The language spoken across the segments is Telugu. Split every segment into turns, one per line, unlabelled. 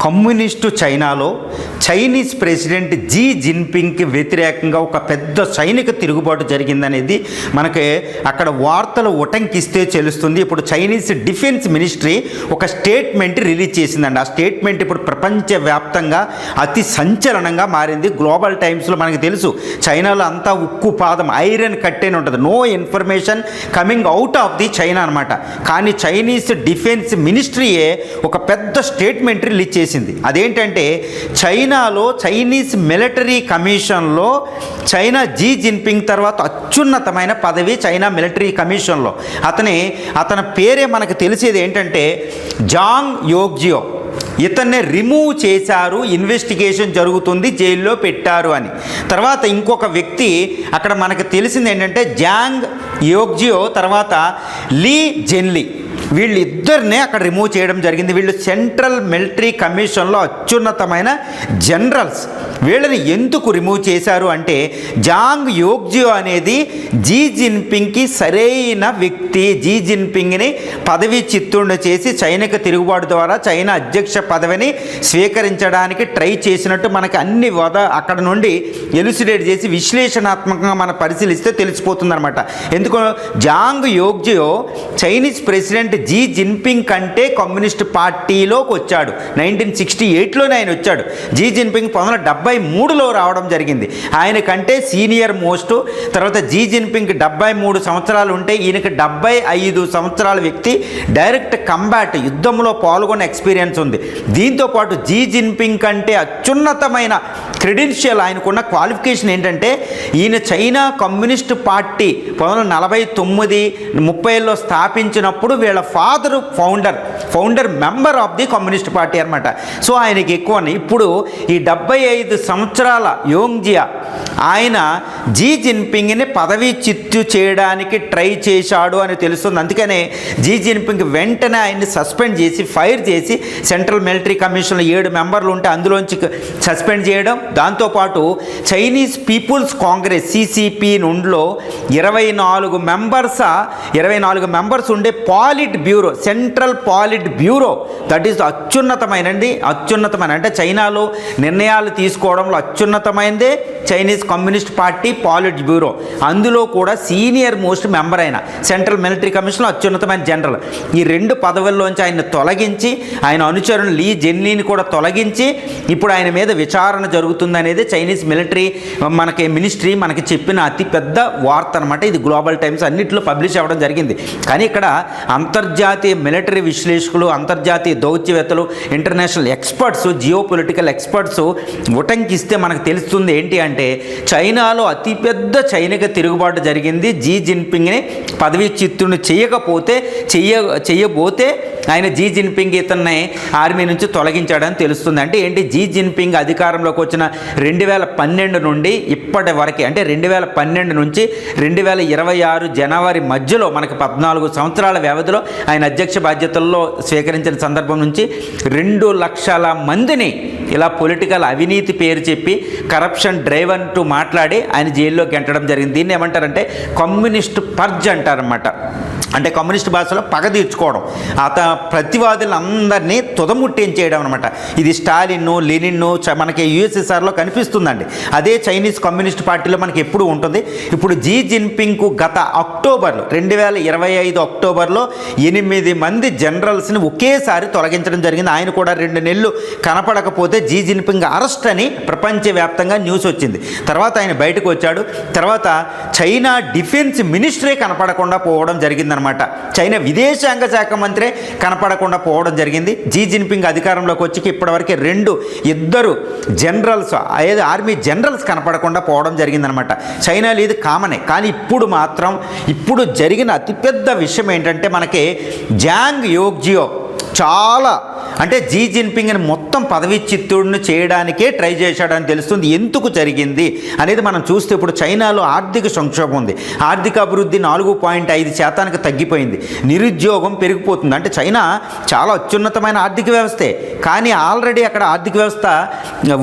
కమ్యూనిస్టు చైనాలో చైనీస్ ప్రెసిడెంట్ జీ జిన్పింగ్కి వ్యతిరేకంగా ఒక పెద్ద సైనిక తిరుగుబాటు జరిగిందనేది మనకి అక్కడ వార్తలు ఉటంకిస్తే తెలుస్తుంది. ఇప్పుడు చైనీస్ డిఫెన్స్ మినిస్ట్రీ ఒక స్టేట్మెంట్ రిలీజ్ చేసిందండి. ఆ స్టేట్మెంట్ ఇప్పుడు ప్రపంచవ్యాప్తంగా అతి సంచలనంగా మారింది. గ్లోబల్ టైమ్స్లో మనకు తెలుసు చైనాలో అంతా ఉక్కు పాదం, ఐరన్ కట్టేని ఉంటుంది, no information coming out of the China అనమాట. కానీ చైనీస్ డిఫెన్స్ మినిస్ట్రీయే ఒక పెద్ద స్టేట్మెంట్ రిలీజ్ చేసింది. అదేంటంటే చైనాలో చైనీస్ మిలిటరీ కమిషన్లో చైనా జీ జిన్పింగ్ తర్వాత అత్యున్నతమైన పదవి చైనా మిలిటరీ కమిషన్లో. అతని పేరే మనకు తెలిసేది ఏంటంటే జాంగ్ యోగ్జియో. ఇతన్ని రిమూవ్ చేశారు, ఇన్వెస్టిగేషన్ జరుగుతుంది, జైల్లో పెట్టారు అని. తర్వాత ఇంకొక వ్యక్తి అక్కడ మనకు తెలిసింది ఏంటంటే జాంగ్ యోగ్జియో తర్వాత లీ జెన్లీ, వీళ్ళిద్దరినే అక్కడ రిమూవ్ చేయడం జరిగింది. వీళ్ళు సెంట్రల్ మిలిటరీ కమిషన్లో అత్యున్నతమైన జనరల్స్. వీళ్ళని ఎందుకు రిమూవ్ చేశారు అంటే జాంగ్ యోగ్జియో అనేది జీ జిన్పింగ్కి సరైన వ్యక్తి. జీ జిన్పింగ్ని పదవి చిత్తుండ చేసి చైనాకు తిరుగుబాటు ద్వారా చైనా అధ్యక్ష పదవిని స్వీకరించడానికి ట్రై చేసినట్టు మనకి అన్ని అక్కడ నుండి ఎలుసిడేట్ చేసి విశ్లేషణాత్మకంగా మనం పరిశీలిస్తే తెలిసిపోతుందన్నమాట. ఎందుకు Zhang Youxia Chinese president Xi Jinping కంటే కమ్యూనిస్ట్ పార్టీలోకి వచ్చాడు. 1968లోనే ఆయన వచ్చాడు. జీ జిన్పింగ్ 1973లో రావడం జరిగింది. ఆయన కంటే సీనియర్ మోస్ట్. తర్వాత జీ జిన్పింగ్ 73 సంవత్సరాలు ఉంటే ఈయనకి 75 సంవత్సరాల వ్యక్తి. డైరెక్ట్ కంబాట్ యుద్ధంలో పాల్గొన్న ఎక్స్పీరియన్స్ ఉంది. దీంతోపాటు జీ జిన్పింగ్ కంటే అత్యున్నతమైన క్రెడెన్షియల్, ఆయనకున్న క్వాలిఫికేషన్ ఏంటంటే ఈయన చైనా కమ్యూనిస్ట్ పార్టీ 1949, 30లో స్థాపించినప్పుడు వీళ్ళ father founder member of the communist party అనమాట. సో ఆయనకి ఎక్కువ. ఇప్పుడు ఈ 75 సంవత్సరాల యోంగ్జియా ఆయన జీ జిన్పింగ్ని పదవి చిత్తు చేయడానికి ట్రై చేశాడు అని తెలుస్తుంది. అందుకనే జీ జిన్పింగ్ వెంటనే ఆయన్ని సస్పెండ్ చేసి ఫైర్ చేసి సెంట్రల్ మిలిటరీ కమిషన్లో 7 మెంబర్లు ఉంటే అందులోంచి సస్పెండ్ చేయడం. దాంతోపాటు చైనీస్ పీపుల్స్ కాంగ్రెస్ సిసిపి నుండిలో 24 మెంబర్స్ ఉండే Politburo, central Politburo, that is అత్యున్నతమైన అంటే చైనాలో నిర్ణయాలు తీసుకోవడంలో అత్యున్నతమైనదే Chinese Communist Party Politburo. అందులో కూడా సీనియర్ మోస్ట్ మెంబర్ అయిన సెంట్రల్ మిలిటరీ కమిషన్లో అత్యున్నతమైన జనరల్. ఈ 2 పదవుల్లోంచి ఆయన తొలగించి ఆయన అనుచరుని లీ జెన్లీని కూడా తొలగించి ఇప్పుడు ఆయన మీద విచారణ జరుగుతుందనేది చైనీస్ మినిస్ట్రీ మనకి చెప్పిన అతిపెద్ద వార్త అనమాట. ఇది గ్లోబల్ టైమ్స్ అన్నింటిలో పబ్లిష్ అవ్వడం జరిగింది. కానీ ఇక్కడ అంతర్జాతీయ మిలిటరీ విశ్లేషకులు, అంతర్జాతీయ దౌత్యవేత్తలు, international experts, geopolitical experts ఉటంకిస్తే మనకు తెలుస్తుంది ఏంటి అంటే చైనాలో అతిపెద్ద సైనిక తిరుగుబాటు జరిగింది. జీ జిన్పింగ్ని పదవీ చిత్తుని చేయబోతే ఆయన జీ జిన్పింగ్ ఇతన్ని ఆర్మీ నుంచి తొలగించాడని తెలుస్తుంది. అంటే ఏంటి, జీ జిన్పింగ్ అధికారంలోకి వచ్చిన 2012 నుండి ఇప్పటి వరకు, అంటే 2012 నుంచి 2026 జనవరి మధ్యలో మనకి 14 సంవత్సరాల వ్యవధిలో ఆయన అధ్యక్ష బాధ్యతల్లో స్వీకరించిన సందర్భం నుంచి 2 లక్షల మందిని ఇలా పొలిటికల్ అవినీతి పేరు చెప్పి కరప్షన్ డ్రైవ్ అంటూ మాట్లాడి ఆయన జైల్లోకి ఎంటడం జరిగింది. దీన్ని ఏమంటారంటే కమ్యూనిస్ట్ పర్జ్ అంటారన్నమాట. అంటే కమ్యూనిస్ట్ భాషలో పగ తీర్చుకోవడం, ప్రతివాదులందరినీ తుదముట్టించేయడం అనమాట. ఇది స్టాలిన్, లెనిన్ మనకి యుఎస్ఎస్ఆర్లో కనిపిస్తుందండి. అదే చైనీస్ కమ్యూనిస్ట్ పార్టీలో మనకి ఎప్పుడు ఉంటుంది. ఇప్పుడు జీ జిన్పింగ్కు గత అక్టోబర్లో 2025 అక్టోబర్లో 8 మంది జనరల్స్ని ఒకేసారి తొలగించడం జరిగింది. ఆయన కూడా 2 నెలలు కనపడకపోతే జీ జిన్పింగ్ అరెస్ట్ అని ప్రపంచవ్యాప్తంగా న్యూస్ వచ్చింది. తర్వాత ఆయన బయటకు వచ్చాడు. తర్వాత చైనా డిఫెన్స్ మినిస్ట్రీ కనపడకుండా పోవడం జరిగిందనమాట. చైనా విదేశాంగ శాఖ మంత్రే కనపడకుండా పోవడం జరిగింది. జీ జిన్పింగ్ అధికారంలోకి వచ్చి ఇప్పటివరకు 2 జనరల్స్, ఆర్మీ జనరల్స్ కనపడకుండా పోవడం జరిగిందనమాట. చైనాలో ఇది కామనే. కానీ ఇప్పుడు జరిగిన అతిపెద్ద విషయం ఏంటంటే మనకి జాంగ్ యోగ్జియో చాలా అంటే జీ జిన్పింగ్ని మొత్తం పదవి చిత్తుడిని చేయడానికే ట్రై చేశాడని తెలుస్తుంది. ఎందుకు జరిగింది అనేది మనం చూస్తే ఇప్పుడు చైనాలో ఆర్థిక సంక్షోభం ఉంది. ఆర్థిక అభివృద్ధి 4.5% తగ్గిపోయింది. నిరుద్యోగం పెరిగిపోతుంది. అంటే చైనా చాలా అత్యున్నతమైన ఆర్థిక వ్యవస్థే, కానీ ఆల్రెడీ అక్కడ ఆర్థిక వ్యవస్థ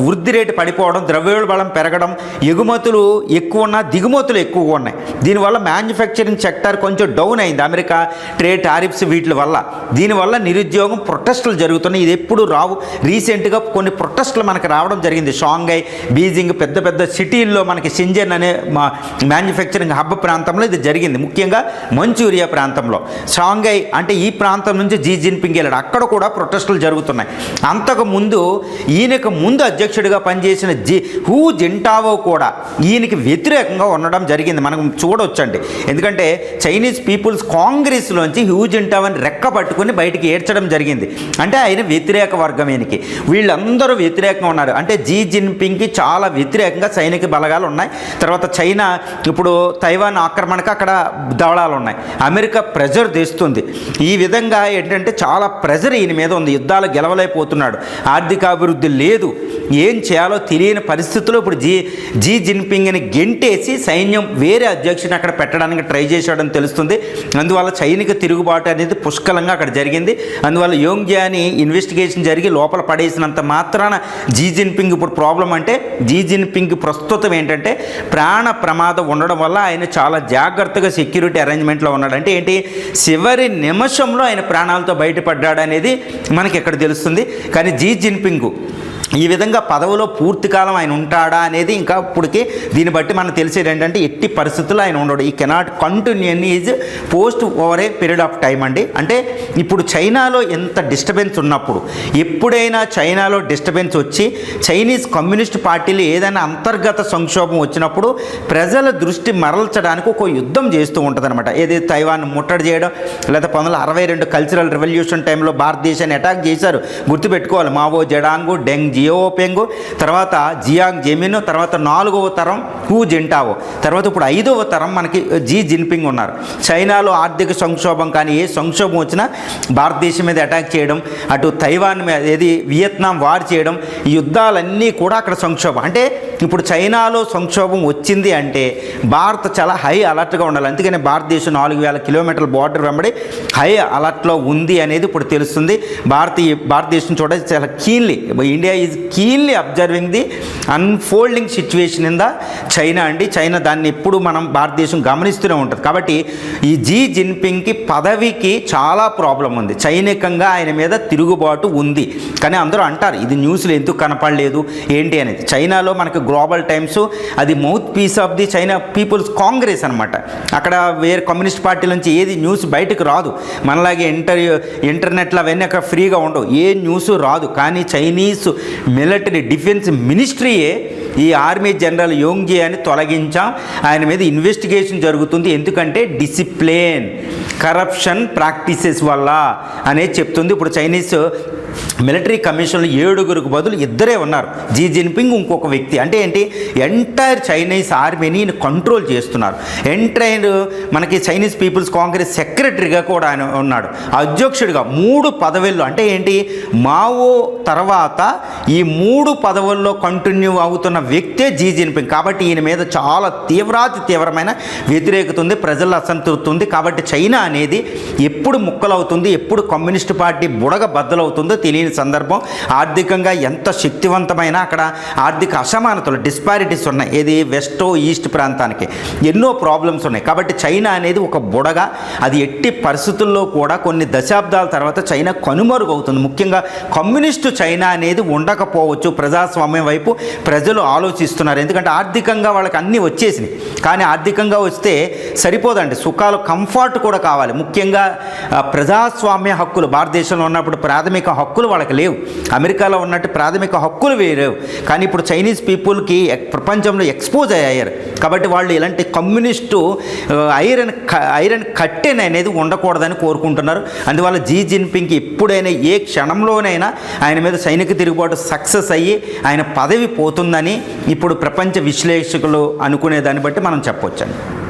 వృద్ధి రేటు పడిపోవడం, ద్రవ్యోల్బణం పెరగడం, ఎగుమతులు ఎక్కువ ఉన్నా దిగుమతులు ఎక్కువగా ఉన్నాయి. దీనివల్ల మ్యానుఫ్యాక్చరింగ్ సెక్టర్ కొంచెం డౌన్ అయింది అమెరికా ట్రేడ్ టారిఫ్స్ వీటి వల్ల. దీనివల్ల నిరుద్యోగం ప్రొటెస్టులు జరుగుతున్నాయి. ఇది ఎప్పుడు రావు, రీసెంట్గా కొన్ని ప్రొటెస్టులు మనకి రావడం జరిగింది. షాంఘై, బీజింగ్ పెద్ద పెద్ద సిటీల్లో మనకి షెంజన్ అనే మ్యానుఫ్యాక్చరింగ్ హబ్ ప్రాంతంలో ఇది జరిగింది, ముఖ్యంగా మంచూరియా ప్రాంతంలో. షాంఘై అంటే ఈ ప్రాంతం నుంచి జీ జిన్పింగ్ వెళ్ళాడు, అక్కడ కూడా ప్రొటెస్టులు జరుగుతున్నాయి. అంతకుముందు ఈయనకు ముందు అధ్యక్షుడిగా పనిచేసిన హూ జింటావో కూడా ఈయనకి వ్యతిరేకంగా ఉండడం జరిగింది, మనం చూడవచ్చండి. ఎందుకంటే చైనీస్ పీపుల్స్ కాంగ్రెస్లోంచి హూ జింటావోని రెక్క పట్టుకుని బయటికి ఏడ్చడం జరిగింది. అంటే ఆయన వ్యతిరేక వర్గం, ఈయనకి వీళ్ళందరూ వ్యతిరేకంగా ఉన్నారు. అంటే జీ జిన్పింగ్కి చాలా వ్యతిరేకంగా సైనిక బలగాలు ఉన్నాయి. తర్వాత చైనా ఇప్పుడు తైవాన్ ఆక్రమణకు అక్కడ దళాలు ఉన్నాయి. అమెరికా ప్రెజర్ తెస్తుంది. ఈ విధంగా ఏంటంటే చాలా ప్రెజర్ ఈయన మీద ఉంది. యుద్ధాలు గెలవలేకపోతున్నాడు, ఆర్థికాభివృద్ధి లేదు, ఏం చేయాలో తెలియని పరిస్థితుల్లో ఇప్పుడు జీ జిన్పింగ్ని గెంటేసి సైన్యం వేరే అధ్యక్షుని అక్కడ పెట్టడానికి ట్రై చేశాడని తెలుస్తుంది. అందువల్ల సైనిక తిరుగుబాటు అనేది పుష్కలంగా అక్కడ జరిగింది. అందువల్ల యోంగ్జియాని ఇన్వెస్టిగేషన్ జరిగి లోపల పడేసినంత మాత్రాన జీ జిన్పింగ్ ఇప్పుడు ప్రాబ్లం అంటే జీ జిన్పింగ్ ప్రస్తుతం ఏంటంటే ప్రాణ ప్రమాదం ఉండడం వల్ల ఆయన చాలా జాగ్రత్తగా సెక్యూరిటీ అరేంజ్మెంట్లో ఉన్నాడు. అంటే ఏంటి, చివరి నిమిషంలో ఆయన ప్రాణాలతో బయటపడ్డాడు అనేది మనకి ఎక్కడ తెలుస్తుంది. కానీ జీ జిన్పింగ్ ఈ విధంగా పదవిలో పూర్తి కాలం ఆయన ఉంటాడా అనేది ఇంకా ఇప్పటికి దీన్ని బట్టి మనకు తెలిసేది ఏంటంటే ఎట్టి పరిస్థితుల్లో ఆయన ఉండడు. ఈ cannot continue is post over a period of time అండి. అంటే ఇప్పుడు చైనాలో ఎంత డిస్టర్బెన్స్ ఉన్నప్పుడు, ఎప్పుడైనా చైనాలో డిస్టర్బెన్స్ వచ్చి చైనీస్ కమ్యూనిస్ట్ పార్టీలు ఏదైనా అంతర్గత సంక్షోభం వచ్చినప్పుడు ప్రజల దృష్టి మరల్చడానికి ఒక యుద్ధం చేస్తూ ఉంటుంది అనమాట. ఏది తైవాన్ ముట్టడి చేయడం, లేదా 1962 కల్చరల్ రెవల్యూషన్ టైంలో భారతదేశాన్ని అటాక్ చేశారు, గుర్తుపెట్టుకోవాలి. మావో జెడాంగు, డెంగ్ జియోపెంగ్, తర్వాత జియాంగ్ జెమిన్, తర్వాత 4వ తరం హూ జింటావో, తర్వాత ఇప్పుడు 5వ తరం మనకి జీ జిన్పింగ్ ఉన్నారు. చైనాలో ఆర్థిక సంక్షోభం కానీ ఏ సంక్షోభం వచ్చినా భారతదేశం మీద అటాక్ చేయడం, అటు తైవాన్ మీద ఏది వియత్నాం వార్ చేయడం, ఈ యుద్ధాలన్నీ కూడా అక్కడ సంక్షోభం. అంటే ఇప్పుడు చైనాలో సంక్షోభం వచ్చింది అంటే భారత్ చాలా హై అలర్ట్గా ఉండాలి. అందుకని భారతదేశం 4000 కిలోమీటర్ల బార్డర్ వెంబడి హై అలర్ట్లో ఉంది అనేది ఇప్పుడు తెలుస్తుంది. భారతదేశం చూడాలి చాలా keenly, India is keenly observing the unfolding situation in the China అండి. చైనా దాన్ని ఎప్పుడు మనం భారతదేశం గమనిస్తూనే ఉంటుంది. కాబట్టి ఈ జీ జిన్పింగ్కి పదవికి చాలా ప్రాబ్లం ఉంది, సైనికంగా ఆయన మీద తిరుగుబాటు ఉంది. కానీ అందరూ అంటారు ఇది న్యూస్లో ఎందుకు కనపడలేదు ఏంటి అనేది. చైనాలో మనకి గ్లోబల్ టైమ్స్ అది mouthpiece of the China people's congress అనమాట. అక్కడ వేరే కమ్యూనిస్ట్ పార్టీ నుంచి ఏది న్యూస్ బయటకు రాదు. మనలాగే ఇంటర్నెట్లో అవన్నీ అక్కడ ఫ్రీగా ఉండవు, ఏ న్యూస్ రాదు. కానీ చైనీస్ మిలిటరీ డిఫెన్స్ మినిస్ట్రీయే ఈ ఆర్మీ జనరల్ యోంగ్జియాని తొలగించాం, ఆయన మీద ఇన్వెస్టిగేషన్ జరుగుతుంది, ఎందుకంటే డిసిప్లిన్ కరప్షన్ ప్రాక్టీసెస్ వల్ల అనేది చెప్తుంది. ఇప్పుడు చైనీస్ మిలిటరీ కమిషన్లు 7గురికి బదులు 2 ఉన్నారు, జీ జిన్పింగ్ ఇంకొక వ్యక్తి. అంటే ఏంటి, ఎంటైర్ చైనీస్ ఆర్మీని కంట్రోల్ చేస్తున్నారు. ఎంటైర్ మనకి చైనీస్ పీపుల్స్ కాంగ్రెస్ సెక్రటరీగా కూడా ఆయన ఉన్నాడు, అధ్యక్షుడిగా 3 పదవుల్లో. అంటే ఏంటి, మావో తర్వాత ఈ 3 పదవుల్లో కంటిన్యూ అవుతున్న వ్యక్తే జీ జిన్పింగ్. కాబట్టి ఈయన మీద చాలా తీవ్రమైన వ్యతిరేకత ఉంది, ప్రజల్లో అసంతృప్తి ఉంది. కాబట్టి చైనా అనేది ఎప్పుడు ముక్కలవుతుంది, ఎప్పుడు కమ్యూనిస్ట్ పార్టీ బుడగ బద్దలవుతుందో తెలియని సందర్భం. ఆర్థికంగా ఎంత శక్తివంతమైన అక్కడ ఆర్థిక అసమానతలు, డిస్పారిటీస్ ఉన్నాయి. ఏది వెస్ట్ ఈస్ట్ ప్రాంతానికి ఎన్నో ప్రాబ్లమ్స్ ఉన్నాయి. కాబట్టి చైనా అనేది ఒక బుడగ, అది ఎట్టి పరిస్థితుల్లో కూడా కొన్ని దశాబ్దాల తర్వాత చైనా కనుమరుగవుతుంది. ముఖ్యంగా కమ్యూనిస్టు చైనా అనేది ఉండకపోవచ్చు. ప్రజాస్వామ్యం వైపు ప్రజలు ఆలోచిస్తున్నారు, ఎందుకంటే ఆర్థికంగా వాళ్ళకి అన్నీ వచ్చేసినాయి. కానీ ఆర్థికంగా వస్తే సరిపోదండి, సుఖాలు కంఫర్ట్ కూడా కావాలి. ముఖ్యంగా ప్రజాస్వామ్య హక్కులు భారతదేశంలో ఉన్నప్పుడు ప్రాథమిక హక్కులు వాళ్ళకి లేవు, అమెరికాలో ఉన్నట్టు ప్రాథమిక హక్కులు వేరేవు. కానీ ఇప్పుడు చైనీస్ పీపుల్కి ప్రపంచంలో ఎక్స్పోజ్ అయ్యారు. కాబట్టి వాళ్ళు ఇలాంటి కమ్యూనిస్టు ఐరన్ కట్టెన్ అనేది ఉండకూడదని కోరుకుంటున్నారు. అందువల్ల జీ జిన్పింగ్కి ఎప్పుడైనా ఏ క్షణంలోనైనా ఆయన మీద సైనిక తిరుగుబాటు సక్సెస్ అయ్యి ఆయన పదవి పోతుందని ఇప్పుడు ప్రపంచ విశ్లేషకులు అనుకునే దాన్ని బట్టి మనం చెప్పొచ్చండి.